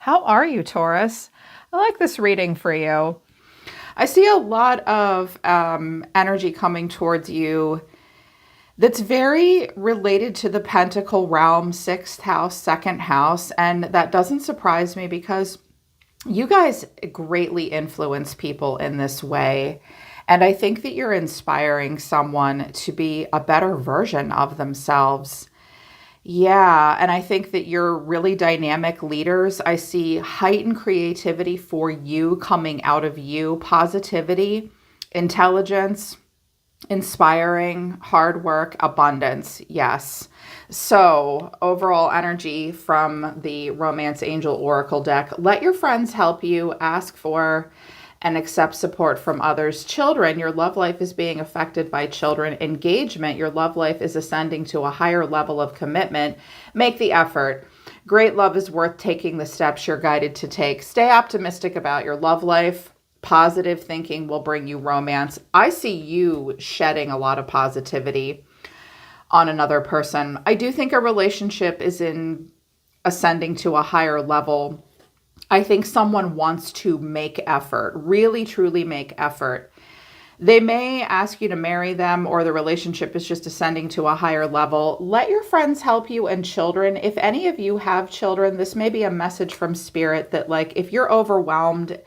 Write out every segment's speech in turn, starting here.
How are you, Taurus? I like this reading for you. I see a lot of energy coming towards you that's very related to the Pentacle realm, sixth house, second house. And that doesn't surprise me because you guys greatly influence people in this way. And I think that you're inspiring someone to be a better version of themselves. Yeah, and I think that you're really dynamic leaders. I see heightened creativity for you coming out of you, positivity, intelligence, inspiring, hard work, abundance. Yes. So, overall energy from the Romance Angel Oracle deck. Let your friends help you. Ask for and accept support from others. Children, your love life is being affected by children. Engagement, your love life is ascending to a higher level of commitment. Make the effort. Great love is worth taking the steps you're guided to take. Stay optimistic about your love life. Positive thinking will bring you romance. I see you shedding a lot of positivity on another person. I do think a relationship is in ascending to a higher level. I think someone wants to make effort, really, truly make effort. They may ask you to marry them, or the relationship is just ascending to a higher level. Let your friends help you, and children. If any of you have children, this may be a message from spirit that, like, if you're overwhelmed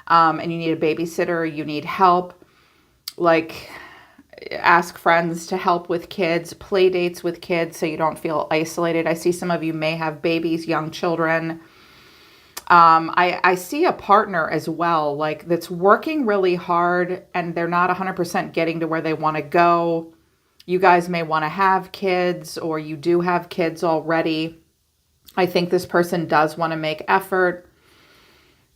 and you need a babysitter, you need help, like, ask friends to help with kids, play dates with kids so you don't feel isolated. I see some of you may have babies, young children. I see a partner as well, like that's working really hard and they're not 100% getting to where they want to go. You guys may want to have kids, or you do have kids already. I think this person does want to make effort.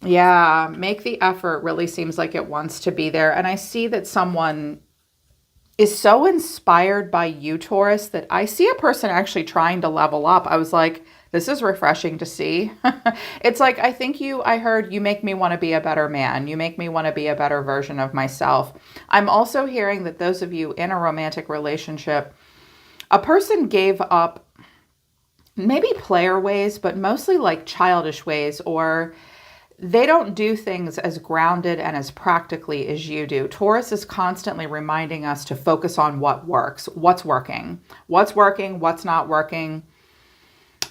Yeah, make the effort really seems like it wants to be there. And I see that someone is so inspired by you, Taurus, that I see a person actually trying to level up. I was like, this is refreshing to see. It's like, I heard you make me want to be a better man. You make me want to be a better version of myself. I'm also hearing that those of you in a romantic relationship, a person gave up maybe player ways, but mostly like childish ways, or they don't do things as grounded and as practically as you do. Taurus is constantly reminding us to focus on what works, what's working, what's not working.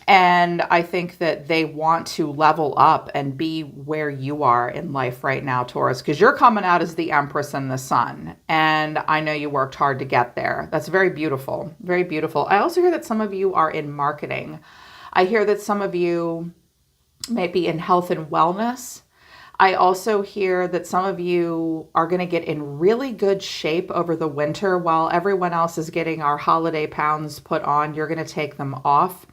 And I think that they want to level up and be where you are in life right now, Taurus, because you're coming out as the Empress and the Sun. And I know you worked hard to get there. That's very beautiful, very beautiful. I also hear that some of you are in marketing. I hear that some of you maybe in health and wellness. I also hear that some of you are going to get in really good shape over the winter while everyone else is getting our holiday pounds put on. You're going to take them off.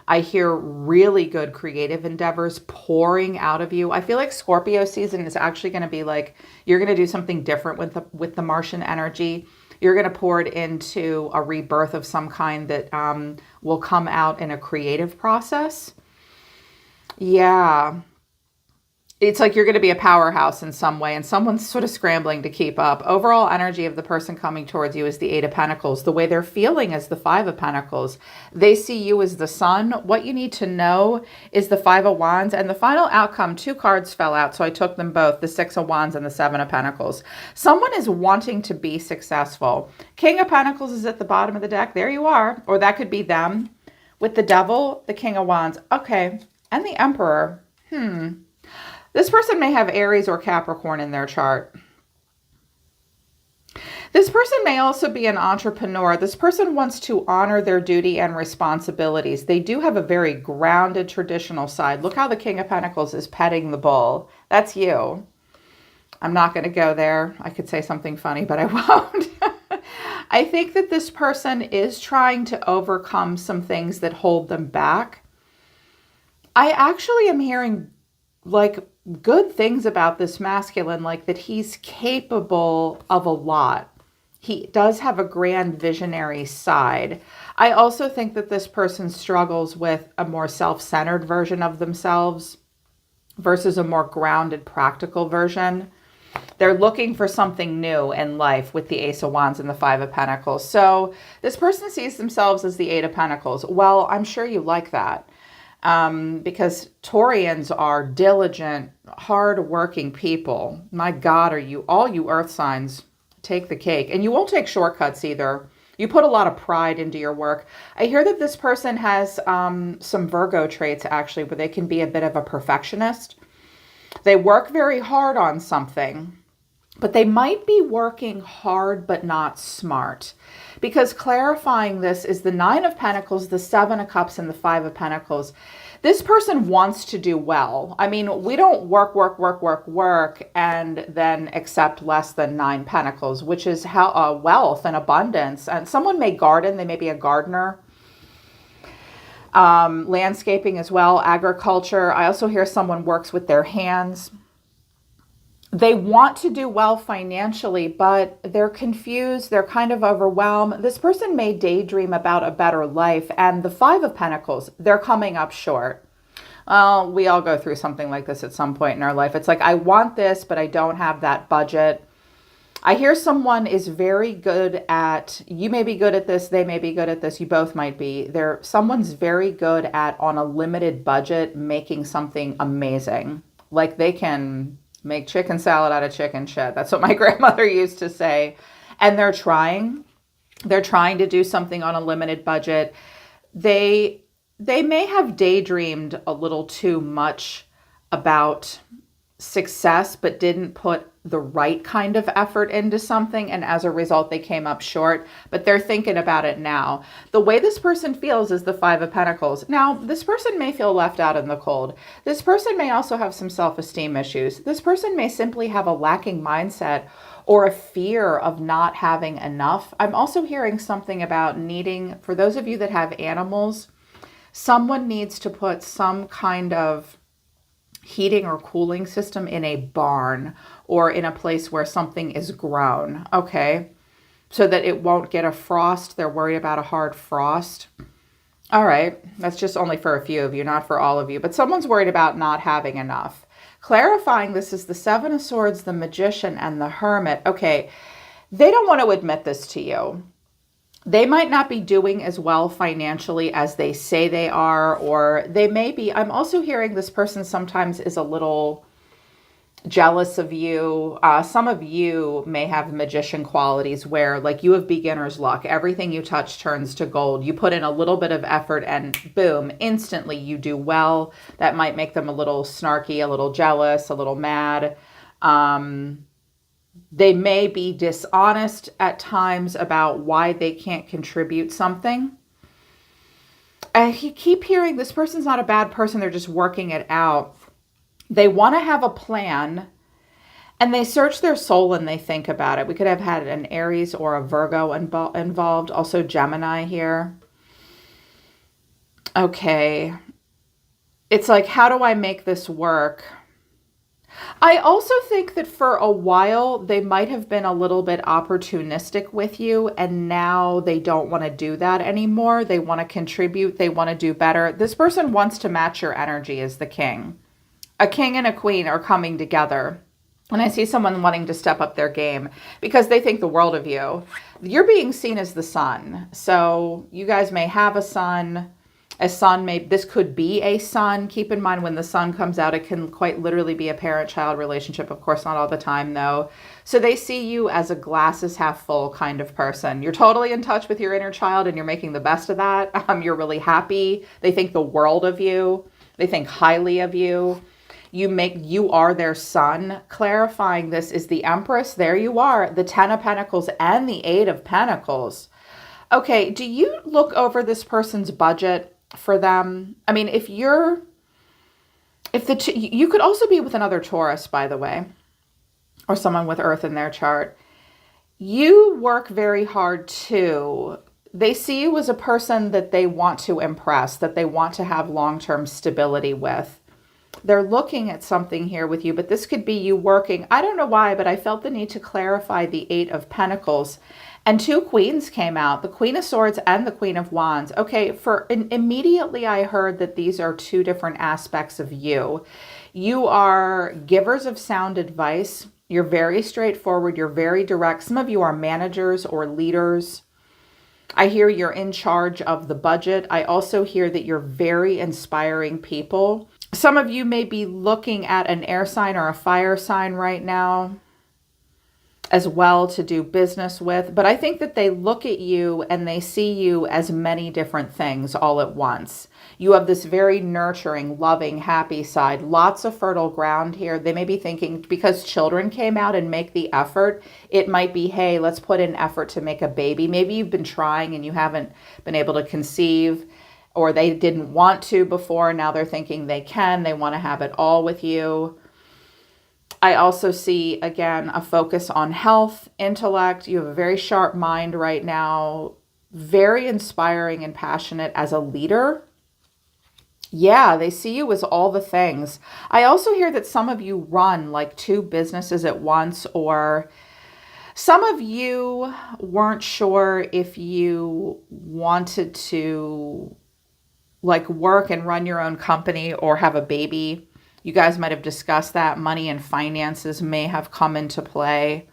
I hear really good creative endeavors pouring out of you. I feel like Scorpio season is actually going to be like, you're going to do something different with the Martian energy. You're going to pour it into a rebirth of some kind that will come out in a creative process. Yeah. It's like you're going to be a powerhouse in some way, and someone's sort of scrambling to keep up. Overall energy of the person coming towards you is the Eight of Pentacles. The way they're feeling is the Five of Pentacles. They see you as the Sun. What you need to know is the Five of Wands, and the final outcome, two cards fell out, so I took them both, the Six of Wands and the Seven of Pentacles. Someone is wanting to be successful. King of Pentacles is at the bottom of the deck. There you are. Or that could be them. With the Devil, the King of Wands. Okay. And the Emperor. This person may have Aries or Capricorn in their chart. This person may also be an entrepreneur. This person wants to honor their duty and responsibilities. They do have a very grounded traditional side. Look how the King of Pentacles is petting the bull. That's you. I'm not going to go there. I could say something funny, but I won't. I think that this person is trying to overcome some things that hold them back. I actually am hearing like good things about this masculine, like that he's capable of a lot. He does have a grand visionary side. I also think that this person struggles with a more self-centered version of themselves versus a more grounded, practical version. They're looking for something new in life with the Ace of Wands and the Five of Pentacles. So this person sees themselves as the Eight of Pentacles. Well, I'm sure you like that. because Taurians are diligent, hard-working people. My God, all you earth signs take the cake. And you won't take shortcuts either. You put a lot of pride into your work. I hear that this person has some Virgo traits, actually, where they can be a bit of a perfectionist. They work very hard on something, but they might be working hard but not smart. Because clarifying this is the Nine of Pentacles, the Seven of Cups, and the Five of Pentacles. This person wants to do well. I mean, we don't work, and then accept less than 9 Pentacles, which is how wealth and abundance. And someone may garden. They may be a gardener. Landscaping as well, agriculture. I also hear someone works with their hands. They want to do well financially, but they're confused. They're kind of overwhelmed. This person may daydream about a better life. And the Five of Pentacles, they're coming up short. Well, we all go through something like this at some point in our life. It's like, I want this, but I don't have that budget. I hear someone is very good at, you may be good at this, they may be good at this, you both might be. Someone's very good at, on a limited budget, making something amazing. Like they can make chicken salad out of chicken shit. That's what my grandmother used to say. And they're trying to do something on a limited budget. They may have daydreamed a little too much about success, but didn't put the right kind of effort into something. And as a result, they came up short, but they're thinking about it now. The way this person feels is the Five of Pentacles. Now, this person may feel left out in the cold. This person may also have some self-esteem issues. This person may simply have a lacking mindset or a fear of not having enough. I'm also hearing something about needing, for those of you that have animals, someone needs to put some kind of heating or cooling system in a barn or in a place where something is grown, okay? So that it won't get a frost. They're worried about a hard frost. All right, that's just only for a few of you, not for all of you, but someone's worried about not having enough. Clarifying this is the Seven of Swords, the Magician, and the Hermit. Okay, they don't want to admit this to you. They might not be doing as well financially as they say they are, or they may be. I'm also hearing this person sometimes is a little jealous of you. Some of you may have magician qualities where like you have beginner's luck. Everything you touch turns to gold. You put in a little bit of effort and boom, instantly you do well. That might make them a little snarky, a little jealous, a little mad. They may be dishonest at times about why they can't contribute something. I keep hearing this person's not a bad person. They're just working it out. They want to have a plan and they search their soul and they think about it. We could have had an Aries or a Virgo involved. Also Gemini here. Okay. It's like, how do I make this work? I also think that for a while, they might have been a little bit opportunistic with you, and now they don't want to do that anymore. They want to contribute. They want to do better. This person wants to match your energy as the king. A king and a queen are coming together. And I see someone wanting to step up their game because they think the world of you. You're being seen as the sun. So you guys may have a son. This could be a son. Keep in mind when the sun comes out, it can quite literally be a parent-child relationship. Of course, not all the time though. So they see you as a glass is half full kind of person. You're totally in touch with your inner child and you're making the best of that. You're really happy. They think the world of you. They think highly of you. You are their son. Clarifying this is the Empress. There you are. The Ten of Pentacles and the Eight of Pentacles. Okay, do you look over this person's budget for them? I mean, you could also be with another Taurus, by the way, or someone with Earth in their chart. You work very hard too. They see you as a person that they want to impress, that they want to have long-term stability with. They're looking at something here with you, but this could be you working. I don't know why, but I felt the need to clarify the Eight of Pentacles. And two queens came out, the Queen of Swords and the Queen of Wands. Okay, immediately I heard that these are two different aspects of you. You are givers of sound advice. You're very straightforward. You're very direct. Some of you are managers or leaders. I hear you're in charge of the budget. I also hear that you're very inspiring people. Some of you may be looking at an air sign or a fire sign right now as well to do business with. But I think that they look at you and they see you as many different things all at once. You have this very nurturing, loving, happy side, lots of fertile ground here. They may be thinking because children came out and make the effort, it might be, hey, let's put in effort to make a baby. Maybe you've been trying and you haven't been able to conceive, or they didn't want to before. Now they're thinking they can. They want to have it all with you. I also see, again, a focus on health, intellect. You have a very sharp mind right now, very inspiring and passionate as a leader. Yeah, they see you as all the things. I also hear that some of you run like 2 businesses at once, or some of you weren't sure if you wanted to like work and run your own company or have a baby. You guys might have discussed that. Money and finances may have come into play.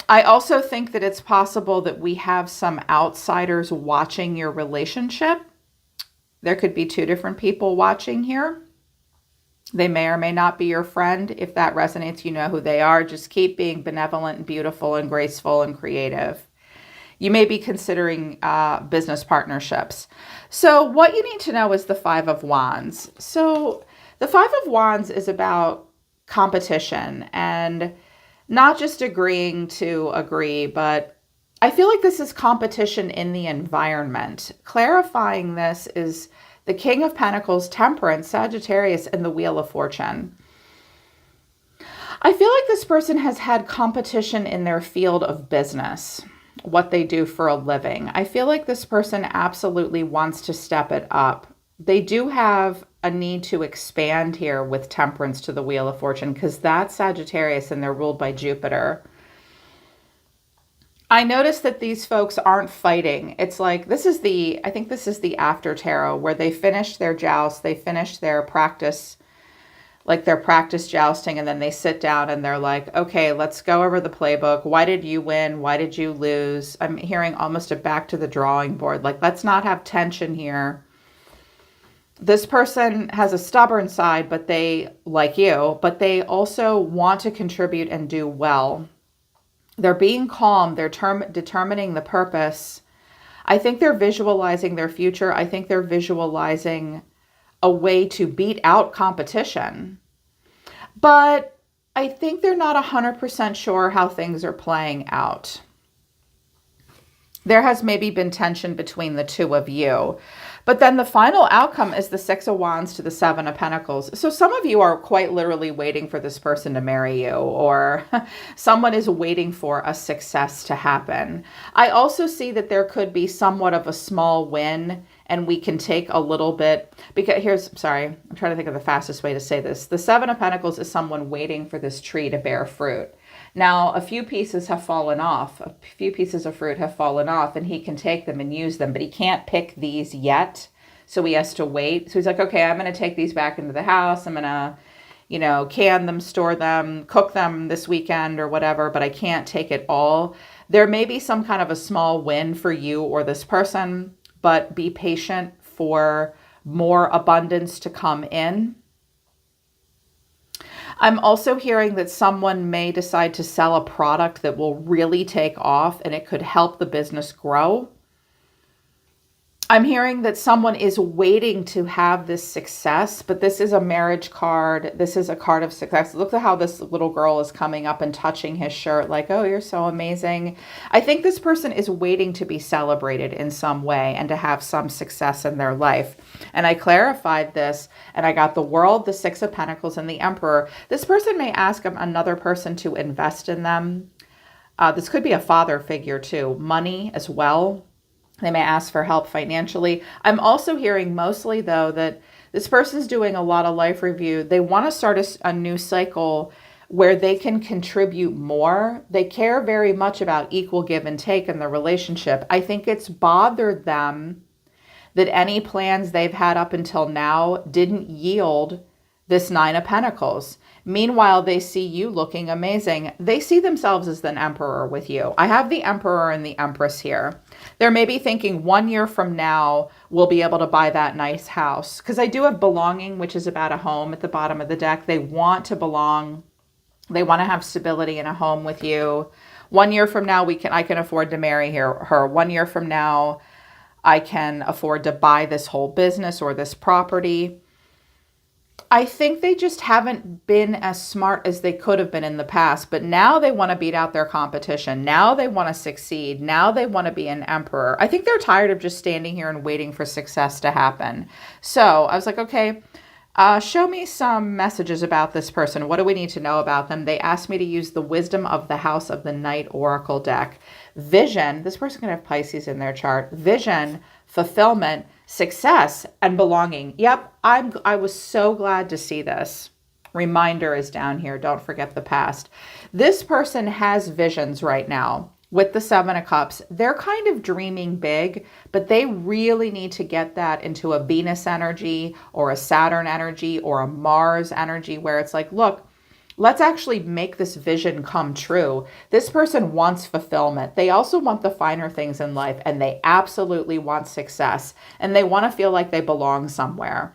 I also think that it's possible that we have some outsiders watching your relationship. There could be 2 different people watching here. They may or may not be your friend. If that resonates, you know who they are. Just keep being benevolent and beautiful and graceful and creative. You may be considering business partnerships. So what you need to know is the 5 of Wands. So the 5 of Wands is about competition and not just agreeing to agree, but I feel like this is competition in the environment. Clarifying this is the King of Pentacles, Temperance, Sagittarius, and the Wheel of Fortune. I feel like this person has had competition in their field of business, what they do for a living. I feel like this person absolutely wants to step it up. They do have a need to expand here with Temperance to the Wheel of Fortune because that's Sagittarius and they're ruled by Jupiter. I noticed that these folks aren't fighting. It's like, I think this is the after tarot where they finished their joust, they finished their practice, like their practice jousting, and then they sit down and they're like, okay, let's go over the playbook. Why did you win? Why did you lose? I'm hearing almost a back to the drawing board. Like, let's not have tension here. This person has a stubborn side, but they, like you, but they also want to contribute and do well. They're being calm. They're determining the purpose. I think they're visualizing their future. I think they're visualizing a way to beat out competition. But I think they're not 100% sure how things are playing out. There has maybe been tension between the 2 of you. But then the final outcome is the 6 of Wands to the 7 of Pentacles. So some of you are quite literally waiting for this person to marry you, or someone is waiting for a success to happen. I also see that there could be somewhat of a small win, and we can take a little bit, because I'm trying to think of the fastest way to say this. The 7 of Pentacles is someone waiting for this tree to bear fruit. Now, a few pieces have fallen off. A few pieces of fruit have fallen off, and he can take them and use them, but he can't pick these yet. So he has to wait. So he's like, okay, I'm going to take these back into the house. I'm going to, can them, store them, cook them this weekend or whatever, but I can't take it all. There may be some kind of a small win for you or this person, but be patient for more abundance to come in. I'm also hearing that someone may decide to sell a product that will really take off and it could help the business grow. I'm hearing that someone is waiting to have this success, but this is a marriage card. This is a card of success. Look at how this little girl is coming up and touching his shirt like, oh, you're so amazing. I think this person is waiting to be celebrated in some way and to have some success in their life. And I clarified this and I got the World, the 6 of Pentacles, and the Emperor. This person may ask another person to invest in them. This could be a father figure too. Money as well. They may ask for help financially. I'm also hearing mostly, though, that this person's doing a lot of life review. They want to start a new cycle where they can contribute more. They care very much about equal give and take in the relationship. I think it's bothered them that any plans they've had up until now didn't yield this Nine of Pentacles. Meanwhile, they see you looking amazing. They see themselves as an emperor with you. I have the Emperor and the Empress here. They're maybe thinking 1 year from now, we'll be able to buy that nice house. Because I do have belonging, which is about a home at the bottom of the deck. They want to belong. They want to have stability in a home with you. 1 year from now, I can afford to marry her. 1 year from now, I can afford to buy this whole business or this property. I think they just haven't been as smart as they could have been in the past, but now they want to beat out their competition. Now they want to succeed. Now they want to be an emperor. I think they're tired of just standing here and waiting for success to happen. So I was like, okay, show me some messages about this person. What do we need to know about them? They asked me to use the Wisdom of the House of the Night Oracle deck. Vision, this person can have Pisces in their chart. Vision, fulfillment, success, and belonging. Yep, I was so glad to see this. Reminder is down here. Don't forget the past. This person has visions right now. With the Seven of Cups, they're kind of dreaming big, but they really need to get that into a Venus energy or a Saturn energy or a Mars energy where it's like, look, let's actually make this vision come true. This person wants fulfillment. They also want the finer things in life, and they absolutely want success, and they want to feel like they belong somewhere.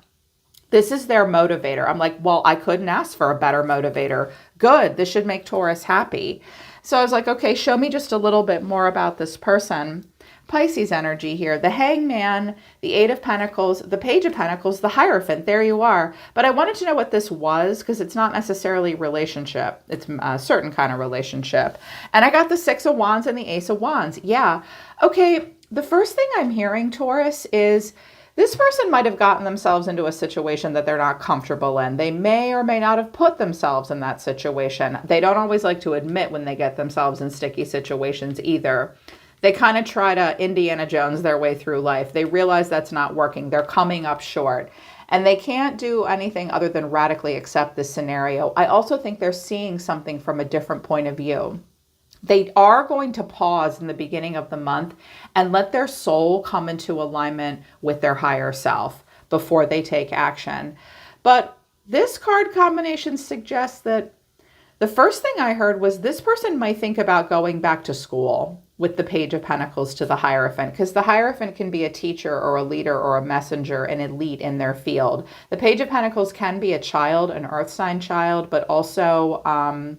This is their motivator. I'm like, well, I couldn't ask for a better motivator. Good. This should make Taurus happy. So I was like, okay, show me just a little bit more about this person. Pisces energy here, the Hangman, the Eight of Pentacles, the Page of Pentacles, the Hierophant. There you are. But I wanted to know what this was because it's not necessarily relationship. It's a certain kind of relationship. And I got the Six of Wands and the Ace of Wands. Yeah. Okay. The first thing I'm hearing, Taurus, is this person might have gotten themselves into a situation that they're not comfortable in. They may or may not have put themselves in that situation. They don't always like to admit when they get themselves in sticky situations either. They kind of try to Indiana Jones their way through life. They realize that's not working. They're coming up short. And they can't do anything other than radically accept this scenario. I also think they're seeing something from a different point of view. They are going to pause in the beginning of the month and let their soul come into alignment with their higher self before they take action. But this card combination suggests that the first thing I heard was this person might think about going back to school with the Page of Pentacles to the Hierophant, because the Hierophant can be a teacher or a leader or a messenger, an elite in their field. The Page of Pentacles can be a child, an earth sign child, but also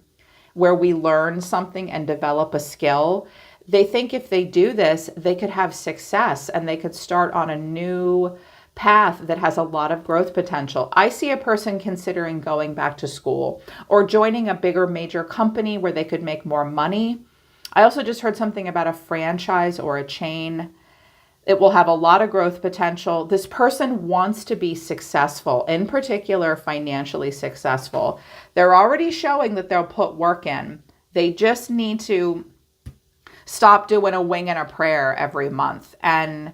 where we learn something and develop a skill. They think if they do this, they could have success and they could start on a new path that has a lot of growth potential. I see a person considering going back to school or joining a bigger major company where they could make more money. I also just heard something about a franchise or a chain. It will have a lot of growth potential. This person wants to be successful, in particular, financially successful. They're already showing that they'll put work in. They just need to stop doing a wing and a prayer every month and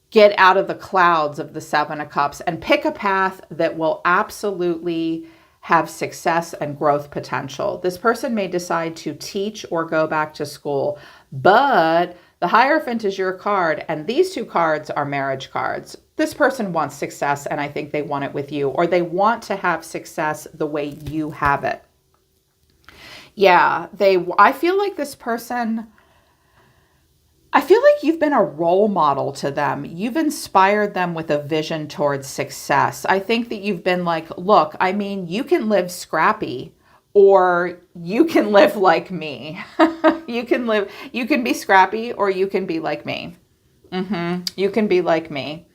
get out of the clouds of the Seven of Cups and pick a path that will absolutely have success and growth potential. This person may decide to teach or go back to school, but the Hierophant is your card, and these two cards are marriage cards. This person wants success, and I think they want it with you, or they want to have success the way you have it. Yeah, I feel like this person, I feel like you've been a role model to them. You've inspired them with a vision towards success. I think that you've been like, look, I mean, you can live scrappy or you can live like me. You can be scrappy or you can be like me. You can be like me.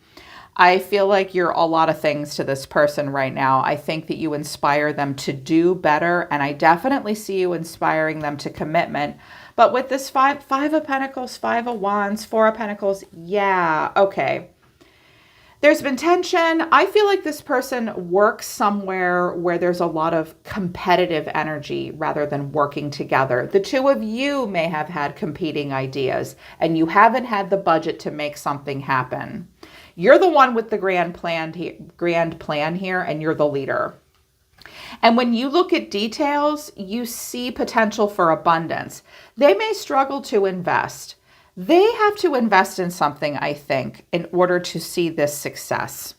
I feel like you're a lot of things to this person right now. I think that you inspire them to do better, and I definitely see you inspiring them to commitment. But with this five of Pentacles, Five of Wands, Four of Pentacles, yeah, okay. There's been tension. I feel like this person works somewhere where there's a lot of competitive energy rather than working together. The two of you may have had competing ideas, and you haven't had the budget to make something happen. You're the one with the grand plan here, and you're the leader. And when you look at details, you see potential for abundance. They may struggle to invest. They have to invest in something, I think, in order to see this success.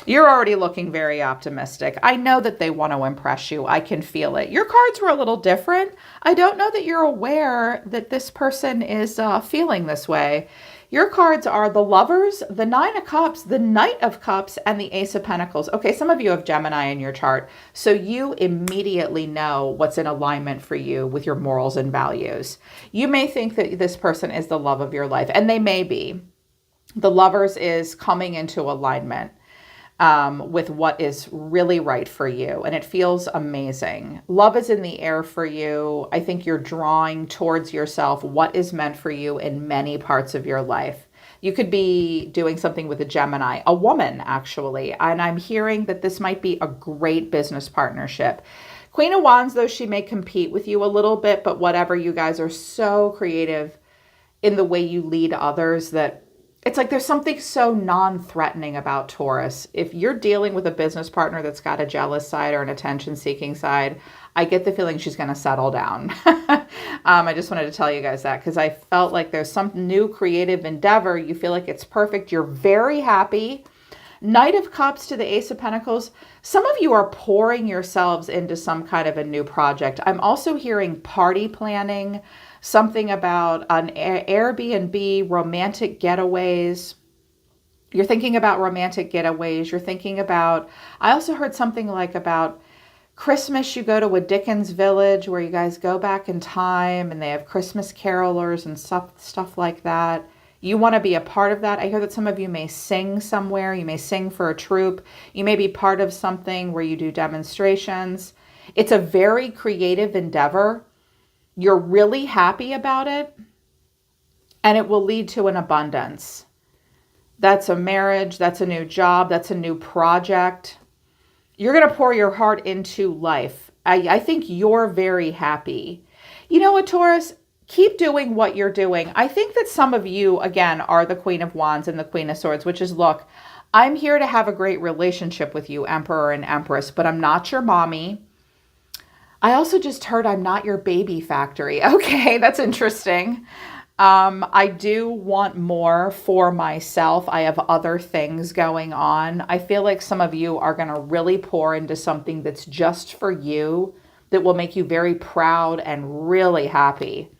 You're already looking very optimistic. I know that they want to impress you. I can feel it. Your cards were a little different. I don't know that you're aware that this person is feeling this way. Your cards are the Lovers, the Nine of Cups, the Knight of Cups, and the Ace of Pentacles. Okay, some of you have Gemini in your chart, so you immediately know what's in alignment for you with your morals and values. You may think that this person is the love of your life, and they may be. The Lovers is coming into alignment with what is really right for you. And it feels amazing. Love is in the air for you. I think you're drawing towards yourself what is meant for you in many parts of your life. You could be doing something with a Gemini, a woman actually. And I'm hearing that this might be a great business partnership. Queen of Wands, though, she may compete with you a little bit, but whatever, you guys are so creative in the way you lead others that it's like there's something so non-threatening about Taurus. If you're dealing with a business partner that's got a jealous side or an attention-seeking side, I get the feeling she's going to settle down. I just wanted to tell you guys that because I felt like there's some new creative endeavor. You feel like it's perfect. You're very happy. Knight of Cups to the Ace of Pentacles. Some of you are pouring yourselves into some kind of a new project. I'm also hearing party planning, something about an Airbnb, romantic getaways. You're thinking about romantic getaways. You're thinking about, I also heard something like about Christmas. You go to a Dickens village where you guys go back in time and they have Christmas carolers and stuff like that. You want to be a part of that. I hear that some of you may sing somewhere. You may sing for a troupe. You may be part of something where you do demonstrations. It's a very creative endeavor. You're really happy about it, and it will lead to an abundance. That's a marriage. That's a new job. That's a new project. You're going to pour your heart into life. I think you're very happy. You know what, Taurus? Keep doing what you're doing. I think that some of you, again, are the Queen of Wands and the Queen of Swords, which is, look, I'm here to have a great relationship with you, Emperor and Empress, but I'm not your mommy. I also just heard I'm not your baby factory. Okay, that's interesting. I do want more for myself. I have other things going on. I feel like some of you are going to really pour into something that's just for you, that will make you very proud and really happy.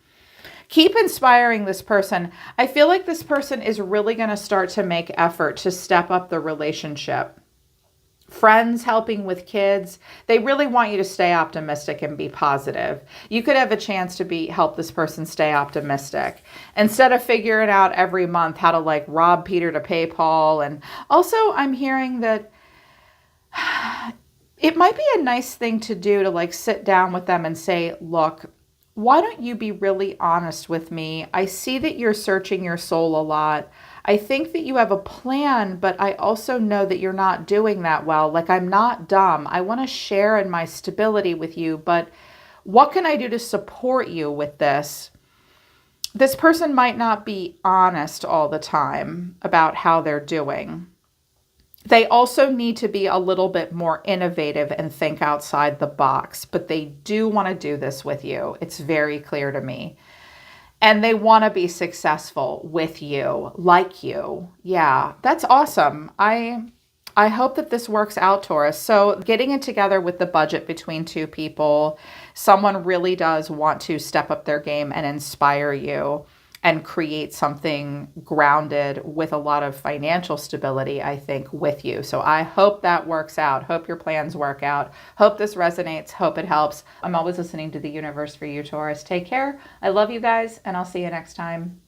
Keep inspiring this person. I feel like this person is really going to start to make effort to step up the relationship. Friends helping with kids, they really want you to stay optimistic and be positive. You could have a chance to help this person stay optimistic instead of figuring out every month how to like rob Peter to pay Paul. And also I'm hearing that it might be a nice thing to do to like sit down with them and say, look, why don't you be really honest with me? I see that you're searching your soul a lot. I think that you have a plan, but I also know that you're not doing that well. Like, I'm not dumb. I want to share in my stability with you, but what can I do to support you with this? This person might not be honest all the time about how they're doing. They also need to be a little bit more innovative and think outside the box, but they do want to do this with you. It's very clear to me. And they want to be successful with you, like you. Yeah, that's awesome. I hope that this works out, Taurus. So getting it together with the budget between two people, someone really does want to step up their game and inspire you and create something grounded with a lot of financial stability, I think, with you. So I hope that works out. Hope your plans work out. Hope this resonates. Hope it helps. I'm always listening to the universe for you, Taurus. Take care. I love you guys, and I'll see you next time.